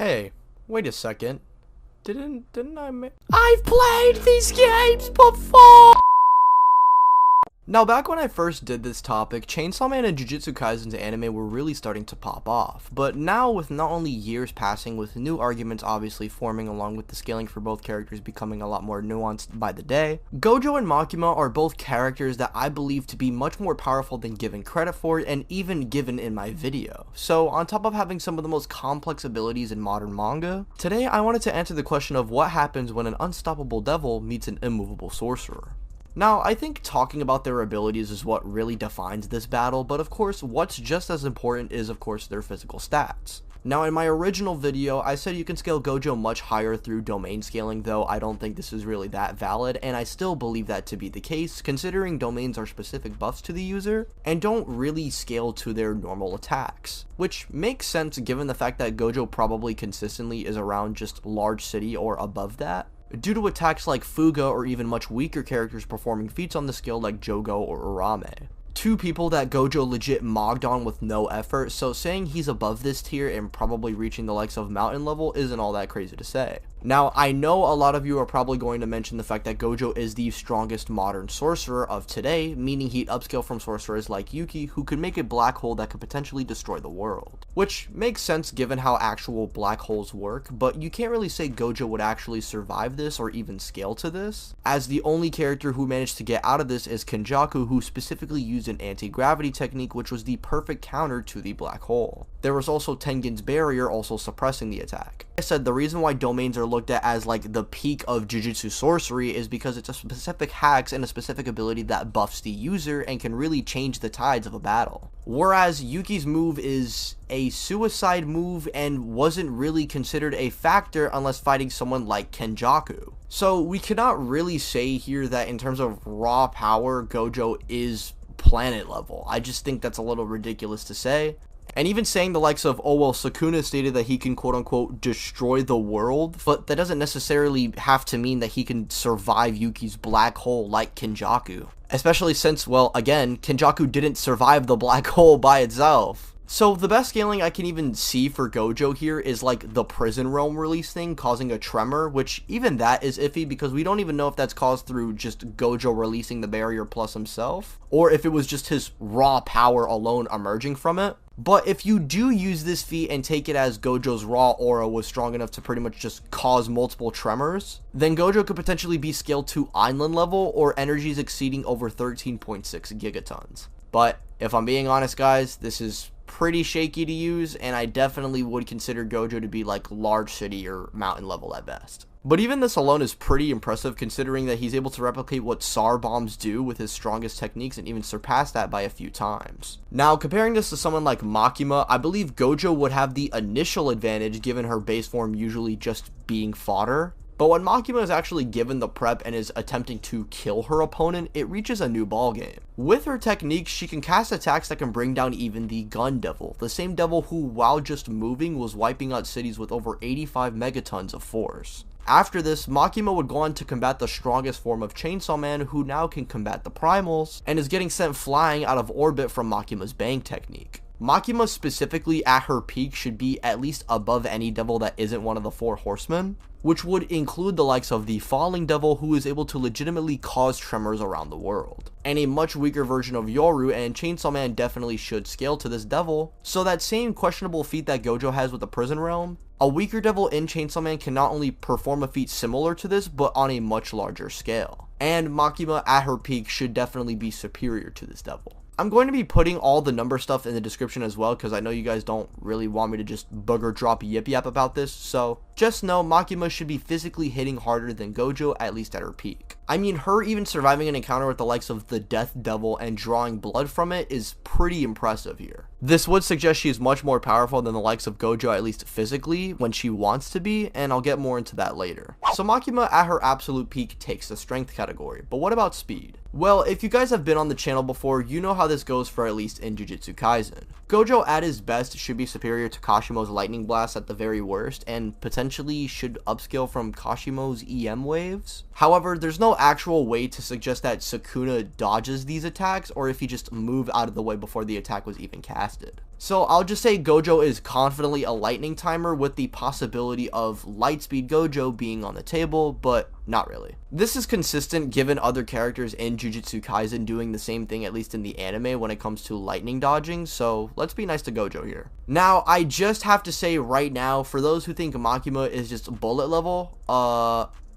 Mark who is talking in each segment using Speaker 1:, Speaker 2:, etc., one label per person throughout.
Speaker 1: Hey, wait a second. Didn't I've played these games before! Now, back when I first did this topic, Chainsaw Man and Jujutsu Kaisen's anime were really starting to pop off, but now with not only years passing, with new arguments obviously forming along with the scaling for both characters becoming a lot more nuanced by the day, Gojo and Makima are both characters that I believe to be much more powerful than given credit for and even given in my video. So on top of having some of the most complex abilities in modern manga, today I wanted to answer the question of what happens when an unstoppable devil meets an immovable sorcerer. Now, I think talking about their abilities is what really defines this battle, but of course, what's just as important is of course their physical stats. Now, in my original video, I said you can scale Gojo much higher through domain scaling, though I don't think this is really that valid, and I still believe that to be the case, considering domains are specific buffs to the user, and don't really scale to their normal attacks. Which makes sense given the fact that Gojo probably consistently is around just large city or above that, due to attacks like Fuga or even much weaker characters performing feats on the skill like Jogo or Uruame. Two people that Gojo legit mogged on with no effort, so saying he's above this tier and probably reaching the likes of mountain level isn't all that crazy to say. Now, I know a lot of you are probably going to mention the fact that Gojo is the strongest modern sorcerer of today, meaning he'd upscale from sorcerers like Yuki, who could make a black hole that could potentially destroy the world. Which makes sense given how actual black holes work, but you can't really say Gojo would actually survive this or even scale to this, as the only character who managed to get out of this is Kenjaku, who specifically used an anti-gravity technique which was the perfect counter to the black hole. There was also Tengen's barrier also suppressing the attack. I said the reason why domains are looked at as like the peak of Jujutsu sorcery is because it's a specific hacks and a specific ability that buffs the user and can really change the tides of a battle. Whereas Yuki's move is a suicide move and wasn't really considered a factor unless fighting someone like Kenjaku. So we cannot really say here that in terms of raw power, Gojo is planet level. I just think that's a little ridiculous to say. And even saying the likes of, oh well, Sukuna stated that he can quote-unquote destroy the world, but that doesn't necessarily have to mean that he can survive Yuki's black hole like Kenjaku. Especially since, well, again, Kenjaku didn't survive the black hole by itself. So the best scaling I can even see for Gojo here is like the Prism Realm release thing causing a tremor, which even that is iffy because we don't even know if that's caused through just Gojo releasing the barrier plus himself, or if it was just his raw power alone emerging from it. But if you do use this feat and take it as Gojo's raw aura was strong enough to pretty much just cause multiple tremors, then Gojo could potentially be scaled to island level or energies exceeding over 13.6 gigatons. But if I'm being honest guys, this is pretty shaky to use, and I definitely would consider Gojo to be like large city or mountain level at best. But even this alone is pretty impressive considering that he's able to replicate what SAR bombs do with his strongest techniques and even surpass that by a few times. Now, comparing this to someone like Makima, I believe Gojo would have the initial advantage given her base form usually just being fodder. But when Makima is actually given the prep and is attempting to kill her opponent, it reaches a new ballgame. With her techniques, she can cast attacks that can bring down even the Gun Devil, the same devil who, while just moving, was wiping out cities with over 85 megatons of force. After this, Makima would go on to combat the strongest form of Chainsaw Man, who now can combat the Primals, and is getting sent flying out of orbit from Makima's bang technique. Makima specifically at her peak should be at least above any devil that isn't one of the Four Horsemen, which would include the likes of the Falling Devil, who is able to legitimately cause tremors around the world, and a much weaker version of Yoru, and Chainsaw Man definitely should scale to this devil. So that same questionable feat that Gojo has with the Prism Realm, a weaker devil in Chainsaw Man can not only perform a feat similar to this, but on a much larger scale. And Makima at her peak should definitely be superior to this devil. I'm going to be putting all the number stuff in the description as well, because I know you guys don't really want me to just booger drop yip yap about this, so just know Makima should be physically hitting harder than Gojo, at least at her peak. I mean, her even surviving an encounter with the likes of the Death Devil and drawing blood from it is pretty impressive here. This would suggest she is much more powerful than the likes of Gojo, at least physically, when she wants to be, and I'll get more into that later. So Makima at her absolute peak takes the strength category, but what about speed? Well, if you guys have been on the channel before, you know how this goes for at least in Jujutsu Kaisen. Gojo at his best should be superior to Kashimo's lightning blast at the very worst, and potentially should upscale from Kashimo's EM waves. However, there's no actual way to suggest that Sukuna dodges these attacks, or if he just moved out of the way before the attack was even casted. So I'll just say Gojo is confidently a lightning timer with the possibility of lightspeed Gojo being on the table, but not really. This is consistent given other characters in Jujutsu Kaisen doing the same thing, at least in the anime, when it comes to lightning dodging, so let's be nice to Gojo here. Now, I just have to say right now, for those who think Makima is just bullet level,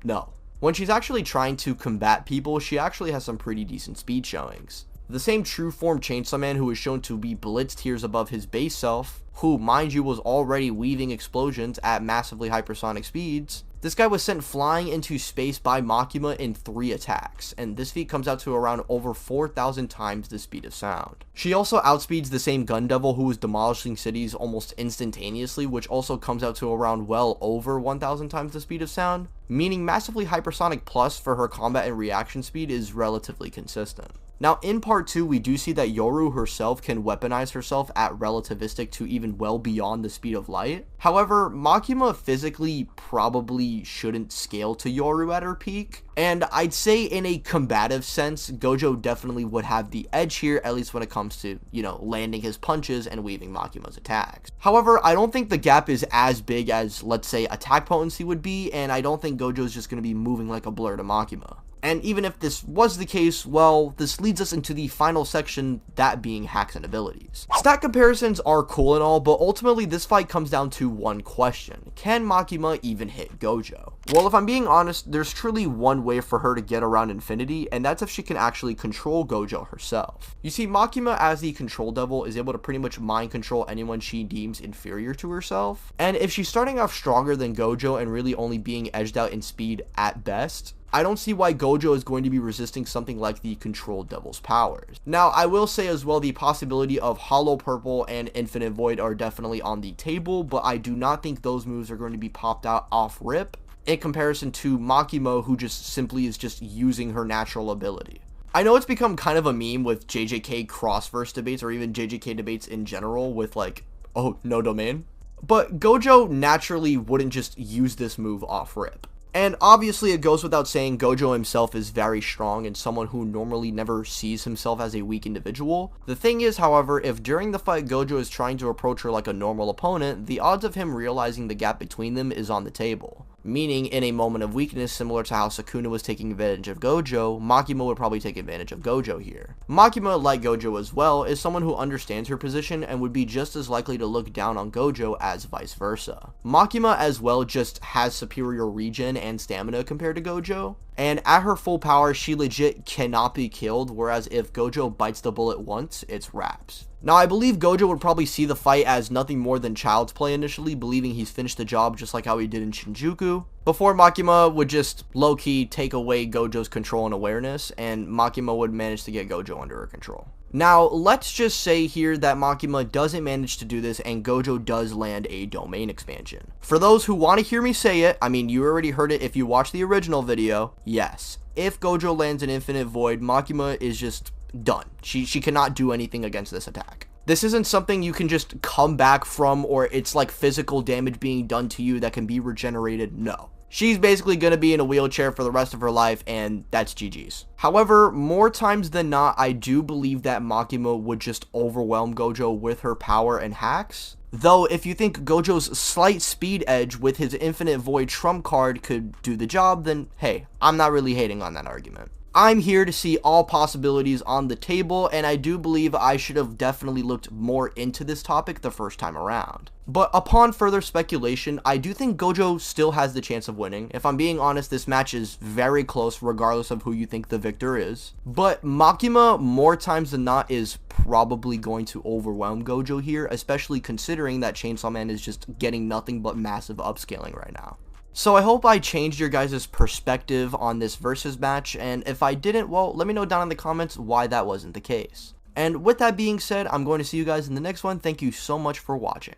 Speaker 1: no. When she's actually trying to combat people, she actually has some pretty decent speed showings. The same true form Chainsaw Man who is shown to be blitz tiers above his base self, who, mind you, was already weaving explosions at massively hypersonic speeds, this guy was sent flying into space by Makima in 3 attacks, and this feat comes out to around over 4,000 times the speed of sound. She also outspeeds the same Gun Devil who was demolishing cities almost instantaneously, which also comes out to around well over 1,000 times the speed of sound, meaning massively hypersonic plus for her combat and reaction speed is relatively consistent. Now, in part 2, we do see that Yoru herself can weaponize herself at relativistic to even well beyond the speed of light. However, Makima physically probably shouldn't scale to Yoru at her peak, and I'd say in a combative sense, Gojo definitely would have the edge here, at least when it comes to, landing his punches and weaving Makima's attacks. However, I don't think the gap is as big as, let's say, attack potency would be, and I don't think Gojo's just going to be moving like a blur to Makima. And even if this was the case, well, this leads us into the final section, that being hacks and abilities. Stat comparisons are cool and all, but ultimately this fight comes down to one question. Can Makima even hit Gojo? Well, if I'm being honest, there's truly one way for her to get around infinity, and that's if she can actually control Gojo herself. You see, Makima as the control devil is able to pretty much mind control anyone she deems inferior to herself, and if she's starting off stronger than Gojo and really only being edged out in speed at best, I don't see why Gojo is going to be resisting something like the Control Devil's powers. Now, I will say as well, the possibility of Hollow Purple and Infinite Void are definitely on the table, but I do not think those moves are going to be popped out off rip in comparison to Makima, who just simply is just using her natural ability. I know it's become kind of a meme with JJK cross-verse debates or even JJK debates in general with like, oh, no domain. But Gojo naturally wouldn't just use this move off rip. And obviously it goes without saying Gojo himself is very strong and someone who normally never sees himself as a weak individual. The thing is, however, if during the fight Gojo is trying to approach her like a normal opponent, the odds of him realizing the gap between them is on the table. Meaning, in a moment of weakness, similar to how Sukuna was taking advantage of Gojo, Makima would probably take advantage of Gojo here. Makima, like Gojo as well, is someone who understands her position and would be just as likely to look down on Gojo as vice versa. Makima as well just has superior regen and stamina compared to Gojo, and at her full power, she legit cannot be killed, whereas if Gojo bites the bullet once, it's wraps. Now, I believe Gojo would probably see the fight as nothing more than child's play initially, believing he's finished the job just like how he did in Shinjuku, before Makima would just low-key take away Gojo's control and awareness, and Makima would manage to get Gojo under her control. Now, let's just say here that Makima doesn't manage to do this and Gojo does land a domain expansion. For those who want to hear me say it, I mean, you already heard it if you watched the original video, yes. If Gojo lands an Infinite Void, Makima is just done. She cannot do anything against this attack. This isn't something you can just come back from, or it's like physical damage being done to you that can be regenerated. No. She's basically going to be in a wheelchair for the rest of her life, and that's GG's. However, more times than not, I do believe that Makima would just overwhelm Gojo with her power and hacks. Though, if you think Gojo's slight speed edge with his Infinite Void trump card could do the job, then hey, I'm not really hating on that argument. I'm here to see all possibilities on the table, and I do believe I should have definitely looked more into this topic the first time around. But upon further speculation, I do think Gojo still has the chance of winning. If I'm being honest, this match is very close regardless of who you think the victor is. But Makima, more times than not, is probably going to overwhelm Gojo here, especially considering that Chainsaw Man is just getting nothing but massive upscaling right now. So I hope I changed your guys' perspective on this versus match, and if I didn't, well, let me know down in the comments why that wasn't the case. And with that being said, I'm going to see you guys in the next one. Thank you so much for watching.